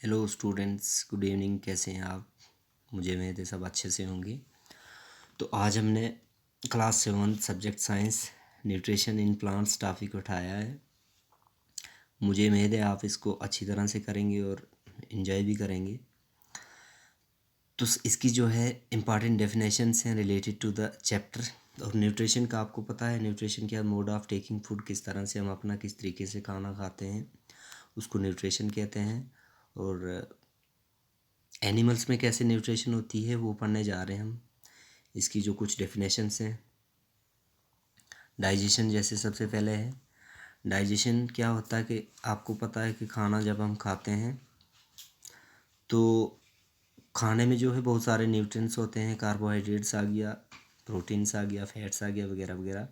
Hello students, good evening. कैसे हैं आप? मुझे उम्मीद है सब अच्छे से होंगे। तो आज हमने class 7 subject science nutrition in plants topic उठाया है। मुझे उम्मीद है आप इसको अच्छी तरह से करेंगे और इन्जॉय भी करेंगे। तो इसकी जो है इम्पॉर्टेंट डेफिनेशंस हैं रिलेटेड टू द चैप्टर। और न्यूट्रिशन का आपको पता है, न्यूट्रिशन क्या मोड ऑफ टेकिंग फूड, किस तरह से हम अपना किस तरीके से खाना खाते हैं उसको न्यूट्रिशन कहते हैं। और एनिमल्स में कैसे न्यूट्रिशन होती है वो पढ़ने जा रहे हैं हम। इसकी जो कुछ डेफिनेशंस हैं, डाइजेशन जैसे सबसे पहले है। डाइजेशन क्या होता है कि आपको पता है कि खाना जब हम खाते हैं तो खाने में जो है बहुत सारे न्यूट्रिएंट्स होते हैं। कार्बोहाइड्रेट्स आ गया, प्रोटीन्स आ गया, फैट्स आ गया, वगैरह वगैरह,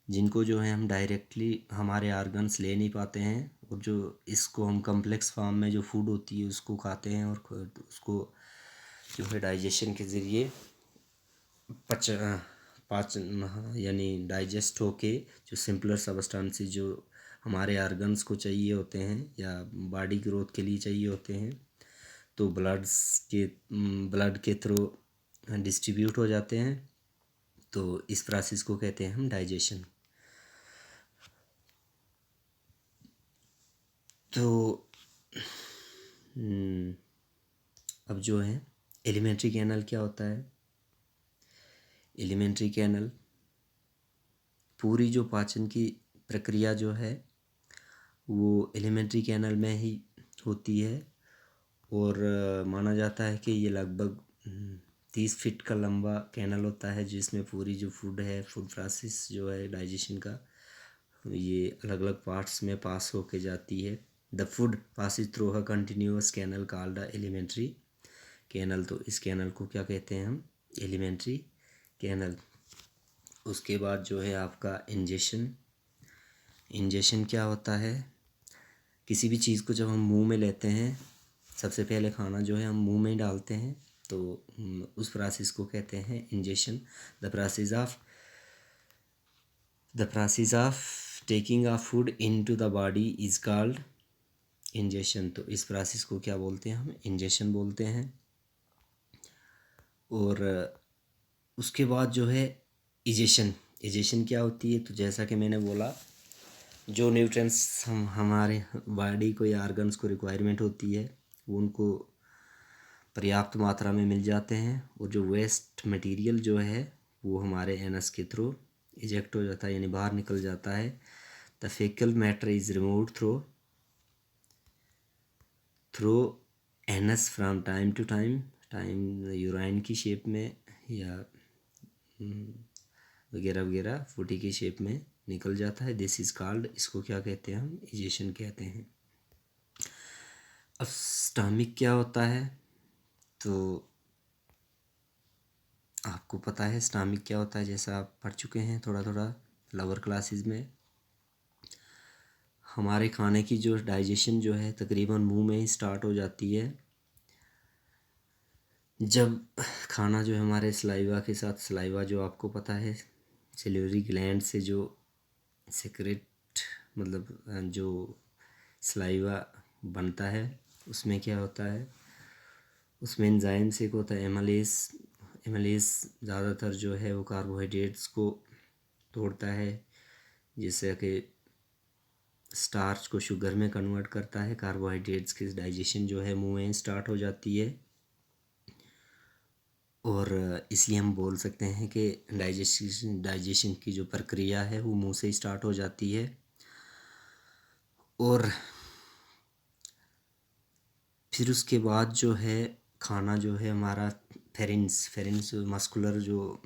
जिनको जो है हम डायरेक्टली हमारे ऑर्गन्स ले नहीं पाते हैं। और जो इसको हम कम्प्लेक्स फॉर्म में जो फूड होती है उसको खाते हैं और उसको जो है डाइजेशन के ज़रिए पच पाचन यानी डाइजेस्ट होके जो सिंपलर सब्सटेंसेस जो हमारे ऑर्गन्स को चाहिए होते हैं या बॉडी ग्रोथ के लिए चाहिए होते हैं तो ब्लड के थ्रू डिस्ट्रीब्यूट हो जाते हैं। तो इस प्रोसेस को कहते हैं हम डाइजेशन। तो अब जो है एलिमेंट्री कैनल क्या होता है। एलिमेंट्री कैनल पूरी जो पाचन की प्रक्रिया जो है वो एलिमेंट्री कैनल में ही होती है। और माना जाता है कि ये लगभग 30 फीट का लंबा कैनल होता है जिसमें पूरी जो फूड है, फूड प्रोसेस जो है डाइजेशन का, ये अलग अलग पार्ट्स में पास होके जाती है। The food passes through a continuous canal called the alimentary canal. तो इस कैनल को क्या कहते हैं हम? Alimentary canal. उसके बाद जो है आपका इंजेशन। इंजेशन क्या होता है? किसी भी चीज़ को जब हम मुंह में लेते हैं, सबसे पहले खाना जो है हम मुंह में ही डालते हैं, तो उस प्रोसेस को कहते हैं ingestion. The process of taking of food into the body is called ingestion. तो इस प्रोसेस को क्या बोलते हैं? हम इंजेशन बोलते हैं। और उसके बाद जो है इजेशन। इजेशन क्या होती है? तो जैसा कि मैंने बोला, जो न्यूट्रिएंट्स हमारे बॉडी को या ऑर्गन्स को रिक्वायरमेंट होती है वो उनको पर्याप्त मात्रा में मिल जाते हैं। और जो वेस्ट मटेरियल जो है वो हमारे एनस के थ्रू इजेक्ट हो जाता है, यानी बाहर निकल जाता है। The faecal matter is removed through anus from time to time urine की शेप में या वगैरह वगैरह फूटी की शेप में निकल जाता है। दिस इज़ कॉल्ड, इसको क्या कहते हैं हम? इजेशन कहते हैं। अब स्टमक क्या होता है? तो आपको पता है स्टमक क्या होता है, जैसा आप पढ़ चुके हैं थोड़ा थोड़ा लोअर क्लासेस में। हमारे खाने की जो डाइजेशन जो है तकरीबन मुंह में ही स्टार्ट हो जाती है। जब खाना जो है हमारे सलाइवा के साथ, सलाइवा जो आपको पता है सेल्यूलरी ग्लैंड से जो सेक्रेट मतलब जो सलाइवा बनता है उसमें क्या होता है, उसमें एंजाइम्स एक होता है एमालेस। एमालेस ज़्यादातर जो है वो कार्बोहाइड्रेट्स को तोड़ता है, जिससे कि स्टार्च को शुगर में कन्वर्ट करता है। कार्बोहाइड्रेट्स की डाइजेशन जो है मुंह में स्टार्ट हो जाती है। और इसलिए हम बोल सकते हैं कि डाइजेशन की जो प्रक्रिया है वो मुंह से ही स्टार्ट हो जाती है। और फिर उसके बाद जो है खाना जो है हमारा फेरेंस मस्कुलर जो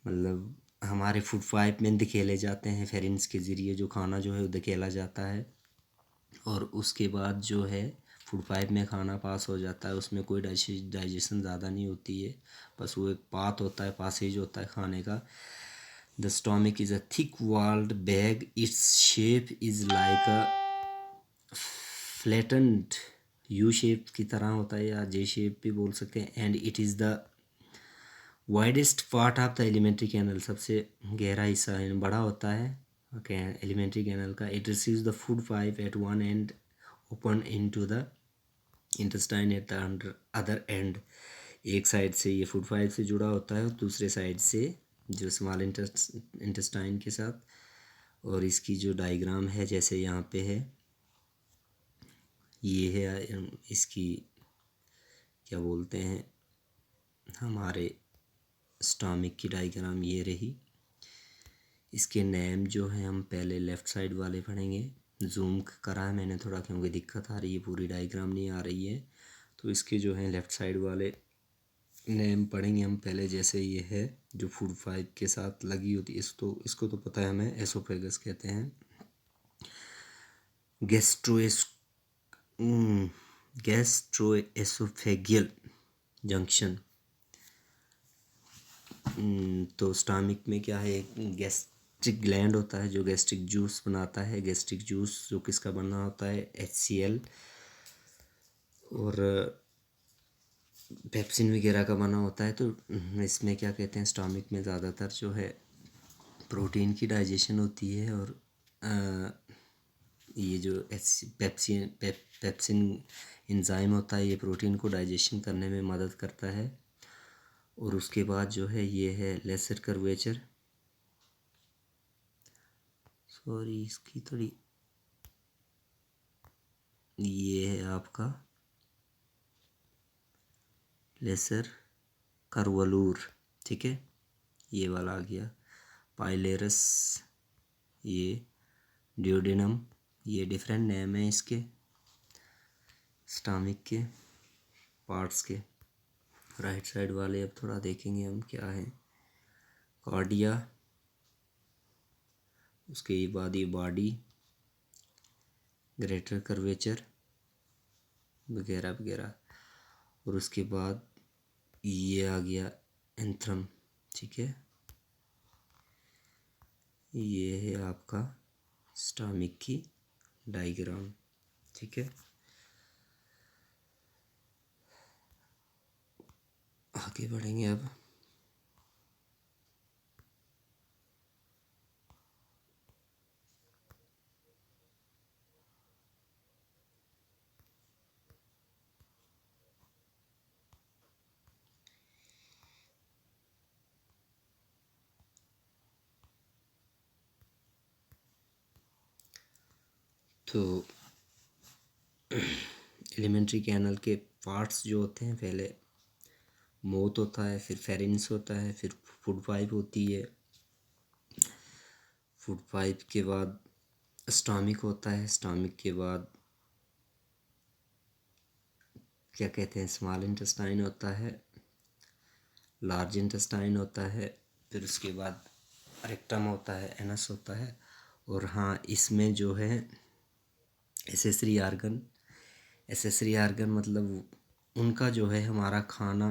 मतलब हमारे फूड पाइप में धकेले जाते हैं। फेरेंस के ज़रिए जो खाना जो है वो धकेला जाता है और उसके बाद जो है फूड पाइप में खाना पास हो जाता है। उसमें कोई डाइजेशन ज़्यादा नहीं होती है, बस वो एक पाथ होता है, पासेज होता है खाने का। The stomach is a thick walled bag, its shape is like a flattened U shape की तरह होता है या जे शेप भी बोल सकते हैं। And it is the widest part of the alimentary canal, सबसे गहरा हिस्सा बड़ा होता है एलिमेंट्री कैनल का। It receives the food pipe at one end open into the intestine at the other end. एक साइड से ये फूड पाइप से जुड़ा होता है और दूसरे साइड से जो स्मॉल इंटेस्टाइन के साथ। और इसकी जो डायग्राम है जैसे यहाँ पे है, ये है इसकी क्या बोलते हैं हमारे स्टमक की डायग्राम, ये रही। इसके नेम जो है हम पहले लेफ़्ट साइड वाले पढ़ेंगे। जूम करा है मैंने थोड़ा क्योंकि दिक्कत आ रही है, पूरी डायग्राम नहीं आ रही है। तो इसके जो है लेफ़्ट साइड वाले नेम पढ़ेंगे हम पहले। जैसे ये है जो फूड पाइप के साथ लगी होती है, इसको तो पता है हमें, एसोफेगस कहते हैं। गैस्ट्रोएसोफेगियल जंक्शन। तो स्टमक में क्या है, गैस्ट्रिक ग्लैंड होता है जो गैस्ट्रिक जूस बनाता है। गैस्ट्रिक जूस जो किसका बना होता है, HCl और पेप्सिन वगैरह का बना होता है। तो इसमें क्या कहते हैं, स्टमक में ज़्यादातर जो है प्रोटीन की डाइजेशन होती है। और ये जो पेप्सिन एंजाइम होता है, ये प्रोटीन को डाइजेशन करने में मदद करता है। और उसके बाद जो है ये है लेसर कर्वेचर, सॉरी इसकी थोड़ी, ये है आपका लेसर कर्वलूर, ठीक है, ये वाला आ गया। पाइलेरस, ये ड्यूडेनम, ये डिफरेंट नेम है इसके स्टमक के पार्ट्स के। राइट साइड वाले अब थोड़ा देखेंगे हम क्या है, कार्डिया, उसके बाद ये बॉडी, ग्रेटर कर्वेचर वगैरह वगैरह। और उसके बाद ये आ गया एंथ्रम, ठीक है। ये है आपका स्टमक की डायग्राम, ठीक है। आगे बढ़ेंगे अब। तो एलिमेंट्री कैनल के पार्ट्स जो होते हैं, पहले मोथ होता है, फिर फेरिंग्स होता है, फिर फूड पाइप होती है। फूड पाइप के बाद स्टमक होता है, स्टमक के बाद क्या कहते हैं, स्मॉल इंटेस्टाइन होता है, लार्ज इंटेस्टाइन होता है, फिर उसके बाद रेक्टम होता है, एनस होता है। और हाँ, इसमें जो है एसेसरी आर्गन मतलब उनका जो है हमारा खाना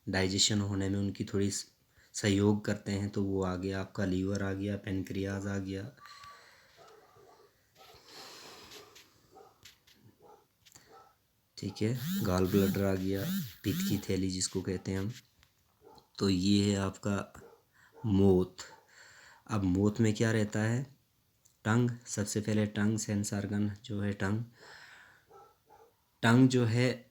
डाइजेशन होने में उनकी थोड़ी सहयोग करते हैं। तो वो आ गया आपका लीवर आ गया, पेनक्रियाज आ गया, ठीक है, गॉल ब्लैडर आ गया, पित्त की थैली जिसको कहते हैं हम। तो ये है आपका मोथ। अब मोथ में क्या रहता है, टंग। सबसे पहले टंग, सेंस ऑर्गन जो है टंग जो है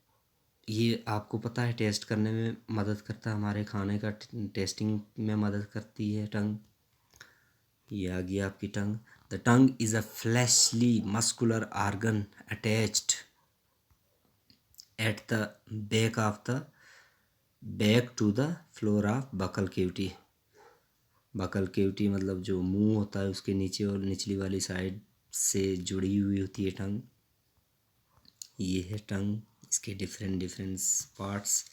ये आपको पता है टेस्ट करने में मदद करता है, हमारे खाने का टेस्टिंग में मदद करती है टंग। ये आ गया आपकी tongue. The tongue is a fleshy muscular organ attached at the back to the floor of buccal cavity. Buccal cavity मतलब जो मुंह होता है उसके नीचे और निचली वाली साइड से जुड़ी हुई होती है टंग। ये है टंग, इसके डिफरेंट पार्ट्स।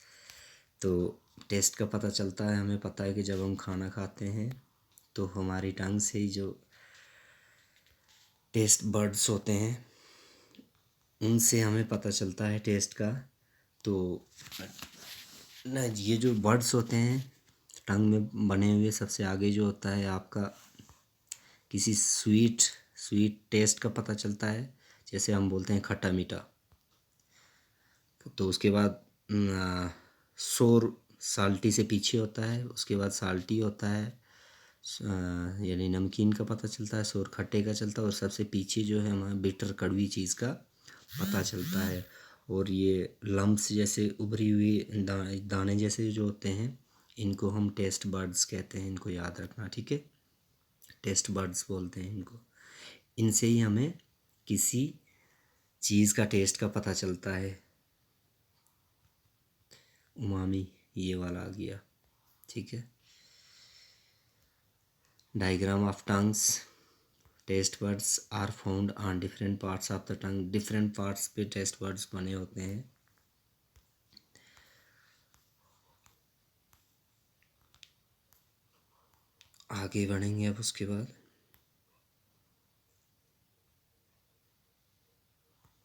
तो टेस्ट का पता चलता है, हमें पता है कि जब हम खाना खाते हैं तो हमारी टंग से ही जो टेस्ट बर्ड्स होते हैं उनसे हमें पता चलता है टेस्ट का। तो ना ये जो बर्ड्स होते हैं टंग में बने हुए, सबसे आगे जो होता है आपका किसी स्वीट टेस्ट का पता चलता है, जैसे हम बोलते हैं खट्टा मीठा। तो उसके बाद सोर साल्टी से पीछे होता है, उसके बाद साल्टी होता है, यानी नमकीन का पता चलता है, सोर खट्टे का चलता है, और सबसे पीछे जो है हमारा बिटर कड़वी चीज़ का पता चलता है। और ये लम्प्स जैसे उभरी हुई दाने जैसे जो होते हैं, इनको हम टेस्ट बर्ड्स कहते हैं, इनको याद रखना, ठीक है। टेस्ट बर्ड्स बोलते हैं इनको। इनसे ही हमें किसी चीज़ का टेस्ट का पता चलता है। उमामी ये वाला आ गया, ठीक है। Diagram of tongues. Taste buds are found on different parts of the tongue. Different parts पे टेस्ट बर्ड्स बने होते हैं। आगे बढ़ेंगे अब उसके बाद।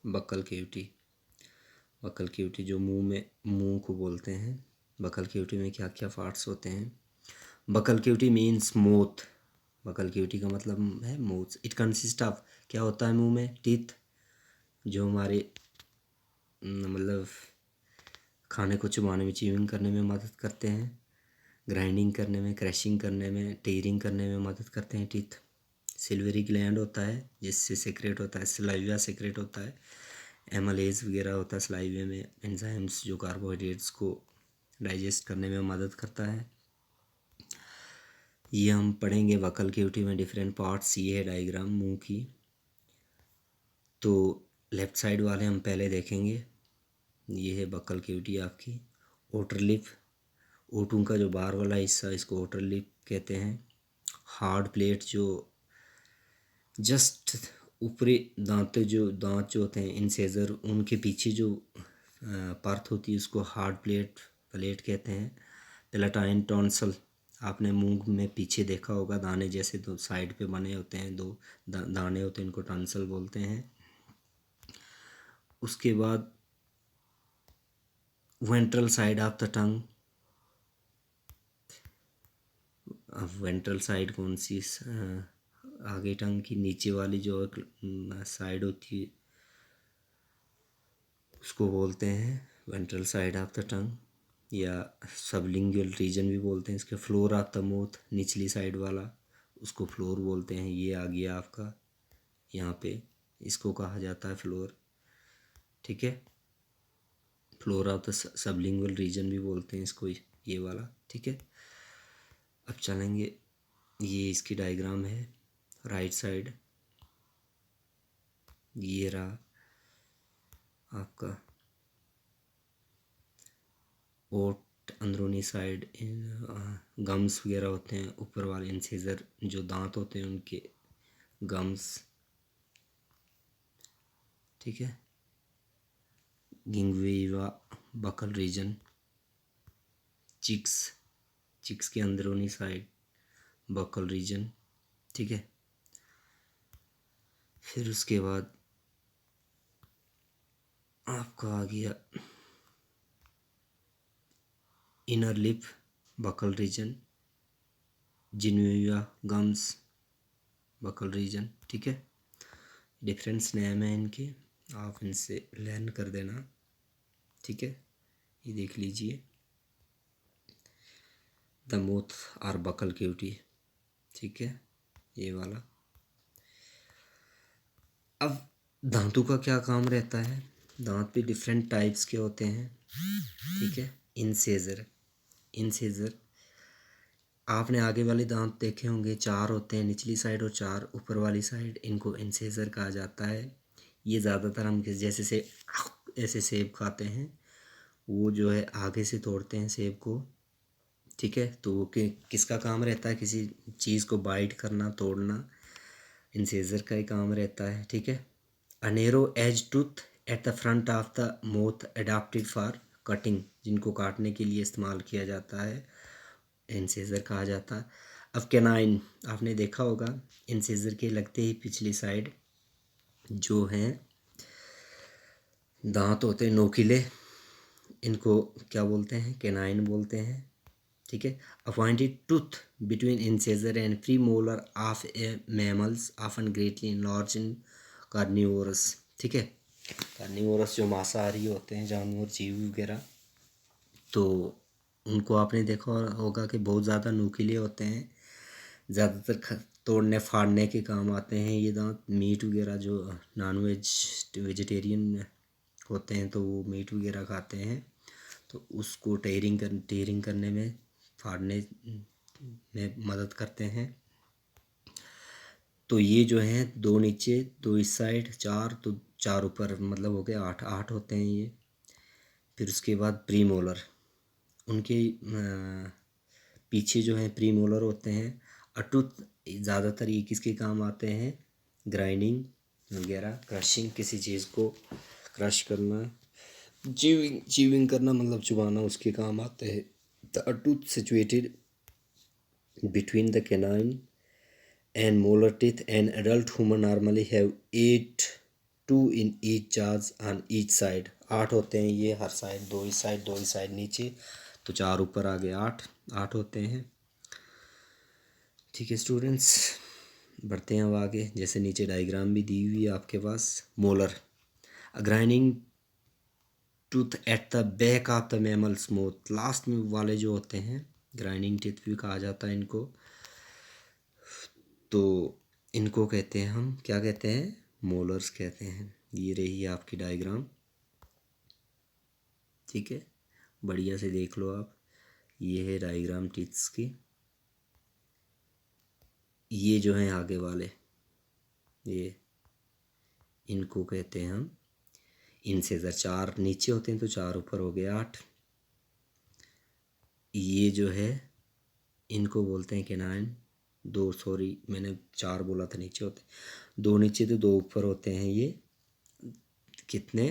Buckle cavity. बकल केविटी जो मुंह को बोलते हैं। बकल केविटी में क्या क्या पार्ट्स होते हैं। Buccal cavity means mouth. Buccal cavity का मतलब है माउथ। इट कंसिस्ट ऑफ, क्या होता है मुंह में, टीथ, जो हमारे मतलब खाने को चबाने में, च्यूइंग करने में मदद करते हैं, ग्राइंडिंग करने में, क्रैशिंग करने में, टीयरिंग करने में मदद करते हैं टीथ। सिल्वरी ग्लैंड होता है जिससे सेक्रेट होता है, सलाइवा सेक्रेट होता है, एमलेज वगैरह होता है सलाइवे में, एंजाइम्स जो कार्बोहाइड्रेट्स को डाइजेस्ट करने में मदद करता है। ये हम पढ़ेंगे बकल केविटी में डिफरेंट पार्ट्स। ये है डायग्राम मुंह की। तो लेफ़्ट साइड वाले हम पहले देखेंगे। ये है बकल केविटी आपकी। ओटर लिप, ओटू का जो बाहर वाला हिस्सा, इसको ओटर लिप कहते हैं। हार्ड प्लेट, जो जस्ट ऊपरी दांत जो होते हैं इंसेजर, उनके पीछे जो परत होती है उसको हार्ड प्लेट कहते हैं। पेलेटाइन टॉन्सल, आपने मुंह में पीछे देखा होगा, दाने जैसे दो साइड पे बने होते हैं, दो दाने होते हैं, इनको टॉन्सल बोलते हैं। उसके बाद ventral side of the tongue. Ventral side कौन सी, आगे टंग की नीचे वाली जो साइड होती है उसको बोलते हैं वेंट्रल साइड ऑफ द टंग, या सबलिंगुअल रीजन भी बोलते हैं इसके। फ्लोर ऑफ द माउथ, निचली साइड वाला, उसको फ्लोर बोलते हैं। ये आ गया आपका यहाँ पे, इसको कहा जाता है फ्लोर, ठीक है। Floor of the sublingual region भी बोलते हैं इसको, ये वाला, ठीक है। अब चलेंगे, ये इसकी डायग्राम है। राइट साइड ये रहा आपका ओट, अंदरूनी साइड गम्स वगैरह होते हैं, ऊपर वाले इंसिजर जो दांत होते हैं उनके गम्स, ठीक है। गिंगवेवा बकल रीजन, चिक्स के अंदरूनी साइड बकल रीजन, ठीक है। फिर उसके बाद आपका आ गया inner lip buccal region, gingiva gums buccal region, ठीक है। डिफरेंस नेम है इनके, आप इनसे लर्न कर देना, ठीक है। ये देख लीजिए, द माउथ और बकल केविटी, ठीक है, ये वाला। अब दांतों का क्या काम रहता है। दांत भी डिफरेंट टाइप्स के होते हैं, ठीक है। इंसेजर आपने आगे वाले दांत देखे होंगे, 4 होते हैं निचली साइड और 4 ऊपर वाली साइड, इनको इंसेजर कहा जाता है। ये ज़्यादातर हम जैसे से ऐसे सेब खाते हैं, वो जो है आगे से तोड़ते हैं सेब को, ठीक है। तो वो किसका काम रहता है, किसी चीज़ को बाइट करना, तोड़ना, इंसेजर का ही काम रहता है, ठीक है। A narrow edge tooth at the front of the mouth adapted for cutting, जिनको काटने के लिए इस्तेमाल किया जाता है, इंसेजर कहा जाता है। अब कैनाइन आपने देखा होगा, इंसेजर के लगते ही पिछली साइड जो हैं दांत होते हैं नोकीले, इनको क्या बोलते हैं, कैनाइन बोलते हैं, ठीक है। A pointed tooth between incisor and premolar of a mammals often greatly enlarge in carnivores, ठीक है। कार्निवोरस जो मांसाहारी होते हैं जानवर, जीव वगैरह, तो उनको आपने देखा होगा कि बहुत ज़्यादा नुकीले होते हैं, ज़्यादातर तोड़ने फाड़ने के काम आते हैं ये दांत। मीट वगैरह जो नॉन वेजिटेरियन होते हैं तो वो मीट वगैरह खाते हैं, तो उसको टेयरिंग करने में, फाड़ने में मदद करते हैं। तो ये जो हैं 2 नीचे 2 इस साइड 4, तो 4 ऊपर, मतलब हो गए 8 होते हैं ये। फिर उसके बाद प्रीमोलर, उनके पीछे जो है प्रीमोलर होते हैं। अटूथ ज़्यादातर ये किसके काम आते हैं? ग्राइंडिंग वगैरह, क्रशिंग, किसी चीज़ को क्रश करना, च्यूइंग करना, मतलब चुबाना, उसके काम आते हैं। The a tooth situated between the canine and molar teeth. An adult human normally have 8, 2 in each jaws on each side. 8 होते हैं ये हर साइड, 2 इस साइड 2 इस साइड नीचे, तो 4 ऊपर आगे 8 होते हैं। ठीक है स्टूडेंट्स, बढ़ते हैं अब आगे। जैसे नीचे डायग्राम भी दी हुई है आपके पास। Molar, grinding tooth at the back of the mammal smooth, last में वाले जो होते हैं, ग्राइंडिंग टीथ भी कहा जाता है इनको। तो इनको कहते हैं हम, क्या कहते हैं? मोलर्स कहते हैं। ये रही आपकी डायग्राम, ठीक है, बढ़िया से देख लो आप। ये है डायग्राम टीथ्स की। ये जो हैं आगे वाले, ये इनको कहते हैं हम इंसेजर। 4 नीचे होते हैं तो 4 ऊपर हो गए 8। ये जो है इनको बोलते हैं कैनाइन। 2, सॉरी मैंने 4 बोला था, नीचे होते 2 नीचे तो 2 ऊपर होते हैं। ये कितने?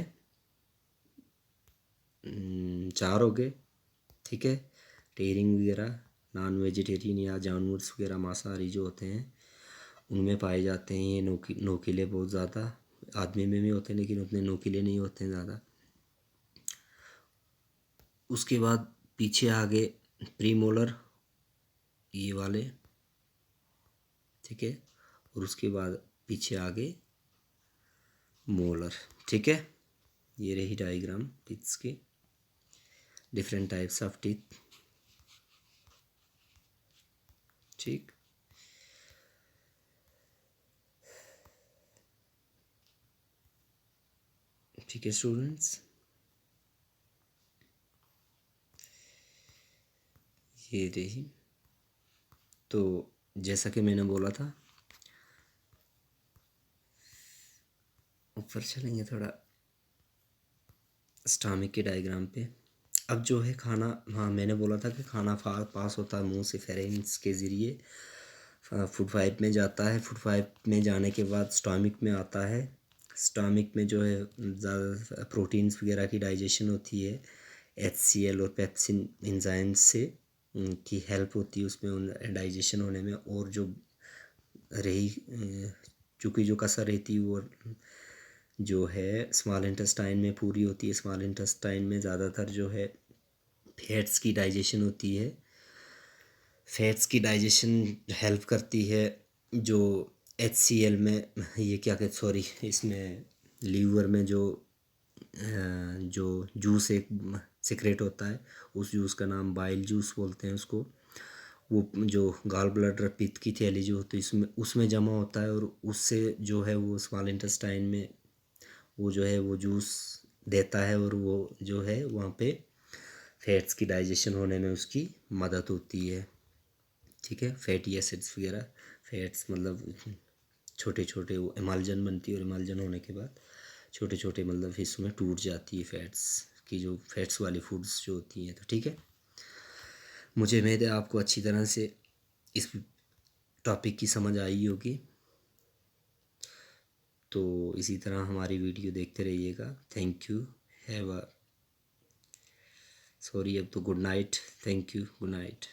4 हो गए, ठीक है। टेयरिंग वगैरह नॉन वेजिटेरियन या जानवर वगैरह मांसाहारी जो होते हैं उनमें पाए जाते हैं ये नोकीले बहुत ज़्यादा। आदमी में भी होते हैं लेकिन उतने नोकीले नहीं होते हैं ज़्यादा। उसके बाद पीछे आगे प्रीमोलर, ये वाले, ठीक है, और उसके बाद पीछे आगे मोलर, ठीक है। ये रही डायग्राम टीथ्स की, डिफरेंट टाइप्स ऑफ टीथ, ठीक। ठीक है स्टूडेंट्स, ये रही। तो जैसा कि मैंने बोला था, ऊपर चलेंगे थोड़ा स्टमक के डायग्राम पे। अब जो है खाना, हाँ मैंने बोला था कि खाना पास होता है मुंह से फेरेंस के ज़रिए, फूड पाइप में जाता है। फूड पाइप में जाने के बाद स्टमक में आता है। स्टमक में जो है ज़्यादा प्रोटीन्स वगैरह की डाइजेशन होती है। HCl और पेप्सिन एंजाइम्स से की हेल्प होती है उसमें डाइजेशन होने में। और जो रही चूँकि जो कसर रहती है वो जो है स्मॉल इंटेस्टाइन में पूरी होती है। स्मॉल इंटेस्टाइन में ज़्यादातर जो है फैट्स की डाइजेशन होती है। फैट्स की डाइजेशन हेल्प करती है जो HCl में, ये क्या कहते, सॉरी, इसमें लीवर में जो जूस एक सिक्रेट होता है, उस जूस का नाम बाइल जूस बोलते हैं उसको। वो जो गाल ब्लडर, पित्त की थैली जो होती है उसमें जमा होता है, और उससे जो है वो स्मॉल इंटेस्टाइन में वो जो है वो जूस देता है, और वो जो है वहाँ पे फैट्स की डाइजेशन होने में उसकी मदद होती है, ठीक है। फैटी एसिड्स वगैरह, फैट्स मतलब छोटे छोटे वो एमाल्जन बनती है, और एमाल्जन होने के बाद छोटे छोटे मतलब हिस्सों में टूट जाती है फैट्स की, जो फैट्स वाली फूड्स जो होती हैं। तो ठीक है, मुझे उम्मीद है आपको अच्छी तरह से इस टॉपिक की समझ आई होगी। तो इसी तरह हमारी वीडियो देखते रहिएगा। Thank you, have a, sorry अब तो good night. Thank you, good night.